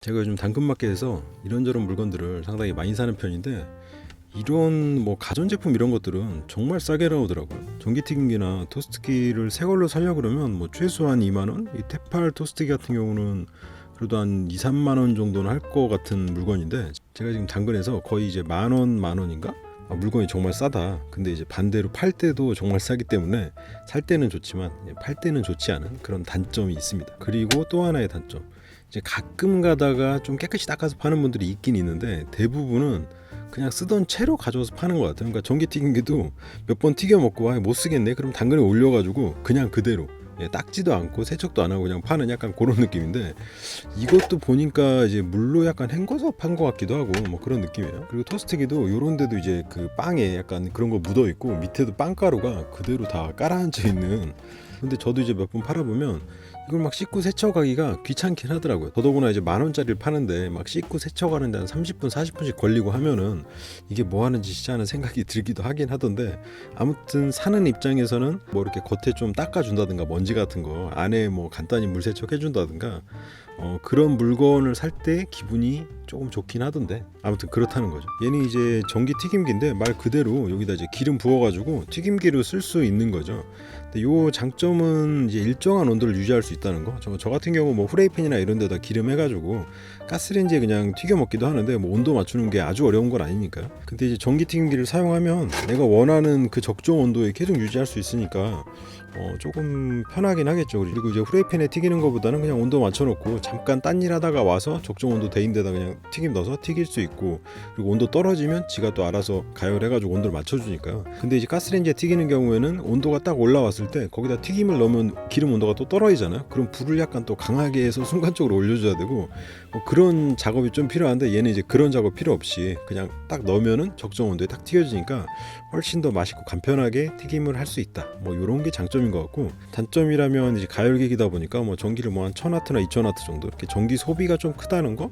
제가 요즘 당근마켓에서 이런저런 물건들을 상당히 많이 사는 편인데, 이런 뭐 가전제품 이런 것들은 정말 싸게 나오더라고요. 전기튀김기나 토스트기를 새 걸로 사려고 그러면 뭐 최소한 2만원, 이 테팔 토스트기 같은 경우는 그래도 한 2, 3만원 정도는 할 것 같은 물건인데, 제가 지금 당근에서 거의 이제 만원인가? 물건이 정말 싸다. 근데 이제 반대로 팔 때도 정말 싸기 때문에 살 때는 좋지만 팔 때는 좋지 않은 그런 단점이 있습니다. 그리고 또 하나의 단점, 이제 가끔 가다가 좀 깨끗이 닦아서 파는 분들이 있긴 있는데, 대부분은 그냥 쓰던 채로 가져와서 파는 것 같아요. 그러니까 전기튀김기도 몇 번 튀겨 먹고 못 쓰겠네, 그럼 당근에 올려가지고 그냥 그대로 닦지도 않고 세척도 안 하고 그냥 파는 약간 그런 느낌인데, 이것도 보니까 이제 물로 약간 헹궈서 판 것 같기도 하고 뭐 그런 느낌이에요. 그리고 토스트기도 이런 데도 이제 그 빵에 약간 그런 거 묻어 있고 밑에도 빵가루가 그대로 다 깔아앉아 있는. 근데 저도 이제 몇 번 팔아보면 이걸 막 씻고 세척하기가 귀찮긴 하더라고요. 더더구나 이제 10,000원짜리를 파는데 막 씻고 세척하는데 한 30분 40분씩 걸리고 하면은 이게 뭐 하는 짓이지 하는 생각이 들기도 하긴 하던데, 아무튼 사는 입장에서는 뭐 이렇게 겉에 좀 닦아준다든가 먼지 같은 거 안에 뭐 간단히 물 세척해준다든가 그런 물건을 살 때 기분이 조금 좋긴 하던데, 아무튼 그렇다는 거죠. 얘는 이제 전기 튀김기인데 말 그대로 여기다 이제 기름 부어가지고 튀김기로 쓸 수 있는 거죠. 근데 요 장점은 이제 일정한 온도를 유지할 수 있다는 거. 저 같은 경우 뭐 후라이팬이나 이런 데다 기름 해가지고 가스레인지에 그냥 튀겨 먹기도 하는데, 뭐 온도 맞추는 게 아주 어려운 건 아니니까요. 근데 이제 전기 튀김기를 사용하면 내가 원하는 그 적정 온도에 계속 유지할 수 있으니까 조금 편하긴 하겠죠. 그리고 이제 후라이팬에 튀기는 것보다는 그냥 온도 맞춰놓고 잠깐 딴 일 하다가 와서 적정 온도 데인 데다 그냥 튀김 넣어서 튀길 수 있고, 그리고 온도 떨어지면 지가 또 알아서 가열해가지고 온도를 맞춰주니까요. 근데 이제 가스레인지에 튀기는 경우에는 온도가 딱 올라왔을 때 거기다 튀김을 넣으면 기름 온도가 또 떨어지잖아요. 그럼 불을 약간 또 강하게 해서 순간적으로 올려줘야 되고, 그런 작업이 좀 필요한데, 얘는 이제 그런 작업 필요 없이 그냥 딱 넣으면은 적정 온도에 딱 튀겨지니까 훨씬 더 맛있고 간편하게 튀김을 할 수 있다. 뭐 이런 게 장점인 것 같고, 단점이라면 이제 가열기기다 보니까 뭐 전기를 뭐 한 1000W나 2000W 정도 이렇게 전기 소비가 좀 크다는 거,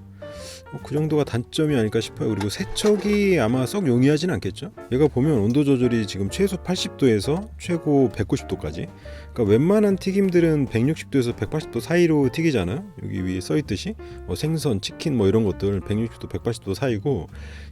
그 정도가 단점이 아닐까 싶어요. 그리고 세척이 아마 썩 용이하진 않겠죠. 얘가 보면 온도 조절이 지금 최소 80도에서 최고 190도까지, 그러니까 웬만한 튀김들은 160도에서 180도 사이로 튀기잖아요. 여기 위에 써 있듯이 뭐 생선, 치킨 뭐 이런 것들 160도, 180도 사이고,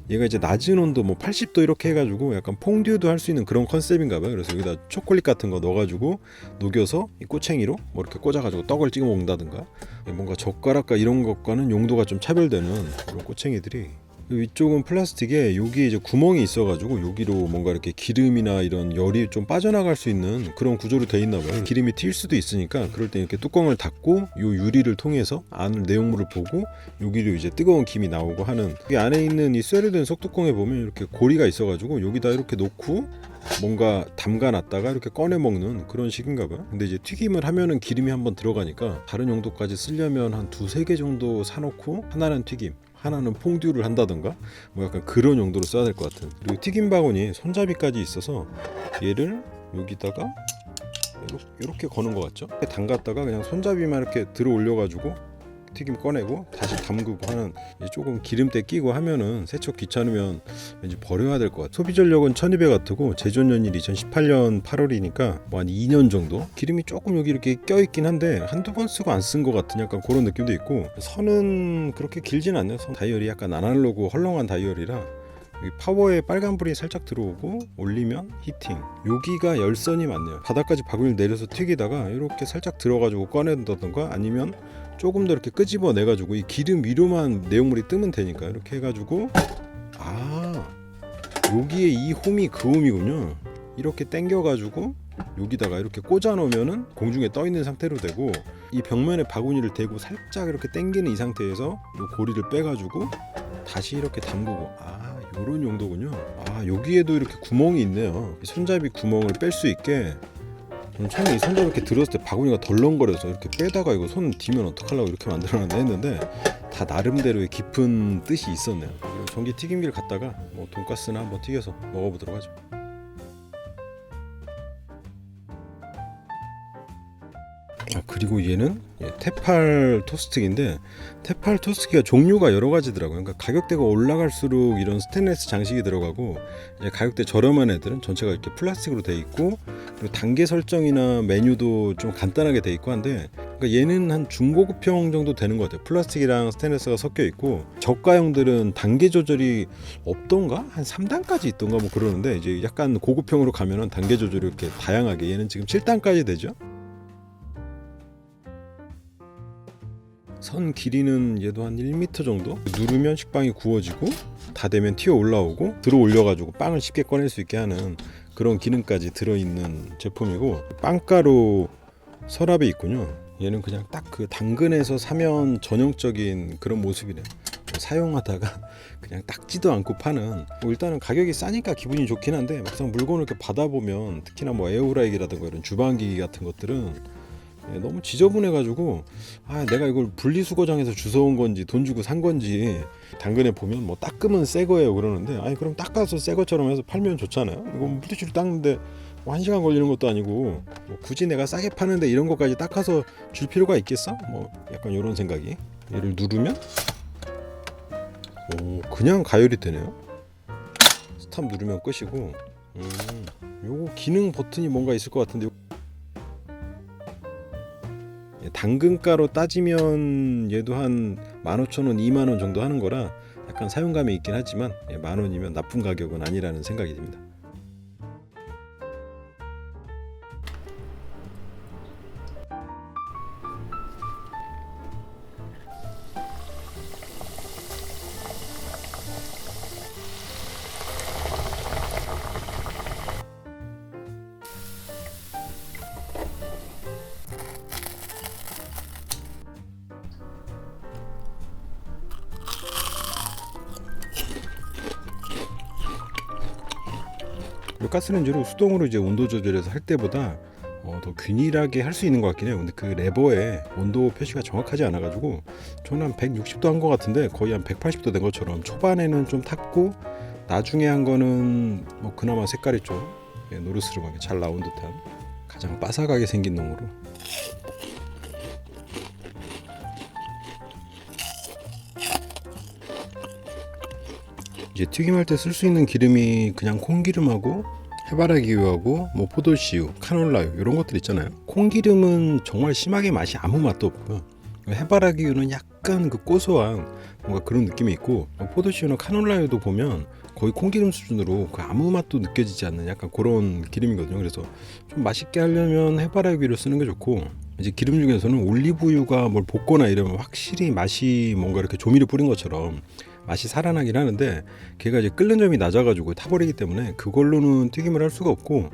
얘가 이제 낮은 온도 뭐 80도 이렇게 해가지고 약간 퐁듀도 할 수 있는 그런 컨셉인가 봐요. 그래서 여기다 초콜릿 같은 거 넣어가지고 녹여서 이 꼬챙이로 뭐 이렇게 꽂아가지고 떡을 찍어 먹는다든가, 뭔가 젓가락과 이런 것과는 용도가 좀 차별되는 그런 꼬챙이들이. 위쪽은 플라스틱에 여기 이제 구멍이 있어가지고 여기로 뭔가 이렇게 기름이나 이런 열이 좀 빠져나갈 수 있는 그런 구조로 돼 있나 봐요. 기름이 튈 수도 있으니까 그럴 때 이렇게 뚜껑을 닫고 요 유리를 통해서 안을 내용물을 보고 여기로 이제 뜨거운 김이 나오고 하는. 이 안에 있는 이 쇠로된 속뚜껑에 보면 이렇게 고리가 있어가지고 여기다 이렇게 놓고 뭔가 담가놨다가 이렇게 꺼내 먹는 그런 식인가 봐요. 근데 이제 튀김을 하면은 기름이 한번 들어가니까 다른 용도까지 쓰려면 한 두세 개 정도 사놓고 하나는 튀김, 하나는 퐁듀를 한다던가 뭐 약간 그런 용도로 써야 될 것 같은. 그리고 튀김 바구니 손잡이까지 있어서 얘를 여기다가 이렇게 거는 것 같죠? 담갔다가 그냥 손잡이만 이렇게 들어 올려가지고 튀김 꺼내고 다시 담그고 하는, 조금 기름때 끼고 하면은 세척 귀찮으면 왠지 버려야 될 것 같아요. 소비 전력은 1200W고 제조년일이 2018년 8월이니까 뭐 한 2년 정도. 기름이 조금 여기 이렇게 껴있긴 한데 한두 번 쓰고 안 쓴 것 같은 약간 그런 느낌도 있고, 선은 그렇게 길진 않네요. 선 다이얼이 약간 아날로그 헐렁한 다이얼이라 여기 파워에 빨간불이 살짝 들어오고 올리면 히팅. 여기가 열선이 많네요. 바닥까지 바구니를 내려서 튀기다가 이렇게 살짝 들어가지고 꺼낸다던가, 아니면 조금 더 이렇게 끄집어 내가지고 이 기름 위로만 내용물이 뜨면 되니까 이렇게 해가지고, 여기에 이 홈이 그 홈이군요. 이렇게 당겨가지고 여기다가 이렇게 꽂아 놓으면은 공중에 떠 있는 상태로 되고, 이 벽면에 바구니를 대고 살짝 이렇게 당기는 이 상태에서 이 고리를 빼가지고 다시 이렇게 담그고, 요런 용도군요. 여기에도 이렇게 구멍이 있네요. 손잡이 구멍을 뺄 수 있게. 처음에 이 손잡이 이렇게 들었을 때 바구니가 덜렁거려서 이렇게 빼다가 이거 손 뒤면 어떡하려고 이렇게 만들어놨나 했는데, 다 나름대로의 깊은 뜻이 있었네요. 전기 튀김기를 갖다가 뭐 돈가스나 한번 튀겨서 먹어보도록 하죠. 그리고 그리고 얘는 테팔 토스트기인데 테팔 토스트기가 종류가 여러 가지더라고요. 그러니까 가격대가 올라갈수록 이런 스테인리스 장식이 들어가고 이제 가격대 저렴한 애들은 전체가 이렇게 플라스틱으로 돼 있고 그리고 단계 설정이나 메뉴도 좀 간단하게 돼 있고 한데 그러니까 얘는 한 중고급형 정도 되는 것 같아요. 플라스틱이랑 스테인리스가 섞여 있고 저가형들은 단계 조절이 없던가 한 3단까지 있던가 뭐 그러는데 이제 약간 고급형으로 가면은 단계 조절이 이렇게 다양하게 얘는 지금 7단까지 되죠. 선 길이는 얘도 한 1m 정도. 누르면 식빵이 구워지고 다 되면 튀어 올라오고 들어 올려가지고 빵을 쉽게 꺼낼 수 있게 하는 그런 기능까지 들어있는 제품이고 빵가루 서랍이 있군요. 얘는 그냥 딱 그 당근에서 사면 전형적인 그런 모습이네요. 사용하다가 그냥 닦지도 않고 파는 뭐 일단은 가격이 싸니까 기분이 좋긴 한데 막상 물건을 이렇게 받아보면 특히나 뭐 에어프라이기라든가 이런 주방기기 같은 것들은 너무 지저분해가지고 내가 이걸 분리수거장에서 주워온 건지 돈 주고 산 건지 당근에 보면 뭐 닦으면 새 거예요 그러는데 그럼 닦아서 새 것처럼 해서 팔면 좋잖아요. 이거 물티슈로 닦는데 뭐 1시간 걸리는 것도 아니고 뭐 굳이 내가 싸게 파는데 이런 것까지 닦아서 줄 필요가 있겠어? 뭐 약간 이런 생각이. 얘를 누르면 그냥 가열이 되네요. 스탑 누르면 끝이고 요거 기능 버튼이 뭔가 있을 것 같은데 당근가로 따지면 얘도 한 15,000원, 20,000원 정도 하는 거라 약간 사용감이 있긴 하지만 10,000원이면 나쁜 가격은 아니라는 생각이 듭니다. 가스레인지로 수동으로 이제 온도 조절해서 할 때보다 더 균일하게 할 수 있는 것 같긴 해요. 근데 그 레버에 온도 표시가 정확하지 않아 가지고 저는 한 160도 한 것 같은데 거의 한 180도 된 것처럼 초반에는 좀 탔고 나중에 한 거는 뭐 그나마 색깔이 좀 노르스름하게 잘 나온 듯한 가장 바삭하게 생긴 놈으로. 이제 튀김할 때 쓸 수 있는 기름이 그냥 콩기름하고 해바라기유하고 뭐 포도씨유, 카놀라유 이런 것들 있잖아요. 콩기름은 정말 심하게 맛이 아무 맛도 없고요. 해바라기유는 약간 그 고소한 뭔가 그런 느낌이 있고 포도씨유나 카놀라유도 보면 거의 콩기름 수준으로 그 아무 맛도 느껴지지 않는 약간 그런 기름이거든요. 그래서 좀 맛있게 하려면 해바라기유를 쓰는 게 좋고 이제 기름 중에서는 올리브유가 뭘 볶거나 이러면 확실히 맛이 뭔가 이렇게 조미료 뿌린 것처럼 맛이 살아나긴 하는데 걔가 이제 끓는 점이 낮아가지고 타버리기 때문에 그걸로는 튀김을 할 수가 없고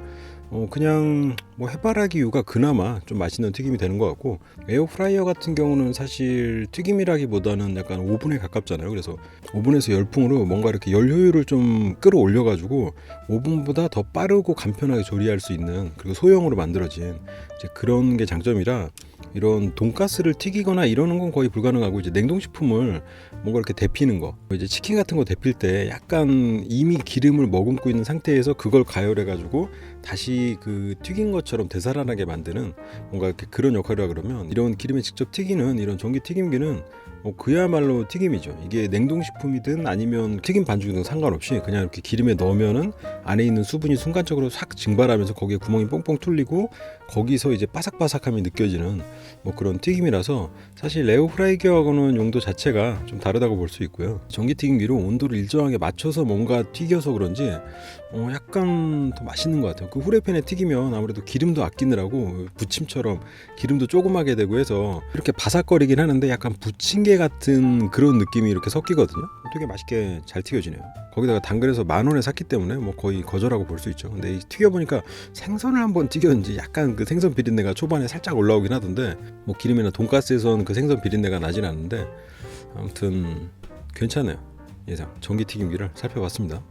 그냥 뭐 해바라기유가 그나마 좀 맛있는 튀김이 되는 것 같고 에어프라이어 같은 경우는 사실 튀김이라기보다는 약간 오븐에 가깝잖아요. 그래서 오븐에서 열풍으로 뭔가 이렇게 열 효율을 좀 끌어올려 가지고 오븐보다 더 빠르고 간편하게 조리할 수 있는 그리고 소형으로 만들어진 이제 그런 게 장점이라 이런 돈가스를 튀기거나 이러는 건 거의 불가능하고 이제 냉동식품을 뭔가 이렇게 데피는 거 이제 치킨 같은 거 데필 때 약간 이미 기름을 머금고 있는 상태에서 그걸 가열해 가지고 다시 그 튀긴 것처럼 되살아나게 만드는 뭔가 이렇게 그런 역할이라 그러면 이런 기름에 직접 튀기는 이런 전기 튀김기는 그야말로 튀김이죠. 이게 냉동식품이든 아니면 튀김 반죽이든 상관없이 그냥 이렇게 기름에 넣으면은 안에 있는 수분이 순간적으로 싹 증발하면서 거기에 구멍이 뽕뽕 뚫리고 거기서 이제 바삭바삭함이 느껴지는 뭐 그런 튀김이라서 사실 에어프라이기하고는 용도 자체가 좀 다르다고 볼 수 있고요. 전기 튀김기로 온도를 일정하게 맞춰서 뭔가 튀겨서 그런지 약간 더 맛있는 것 같아요. 그 후라이팬에 튀기면 아무래도 기름도 아끼느라고 부침처럼 기름도 조그마게 되고 해서 이렇게 바삭거리긴 하는데 약간 부침개 같은 그런 느낌이 이렇게 섞이거든요. 되게 맛있게 잘 튀겨지네요. 거기다가 당근에서 10,000원에 샀기 때문에 뭐 거의 거저라고 볼 수 있죠. 근데 튀겨보니까 생선을 한번 튀겼는지 약간 그 생선 비린내가 초반에 살짝 올라오긴 하던데 뭐 기름이나 돈가스에선 그 생선 비린내가 나진 않는데 아무튼 괜찮아요. 예상 전기 튀김기를 살펴봤습니다.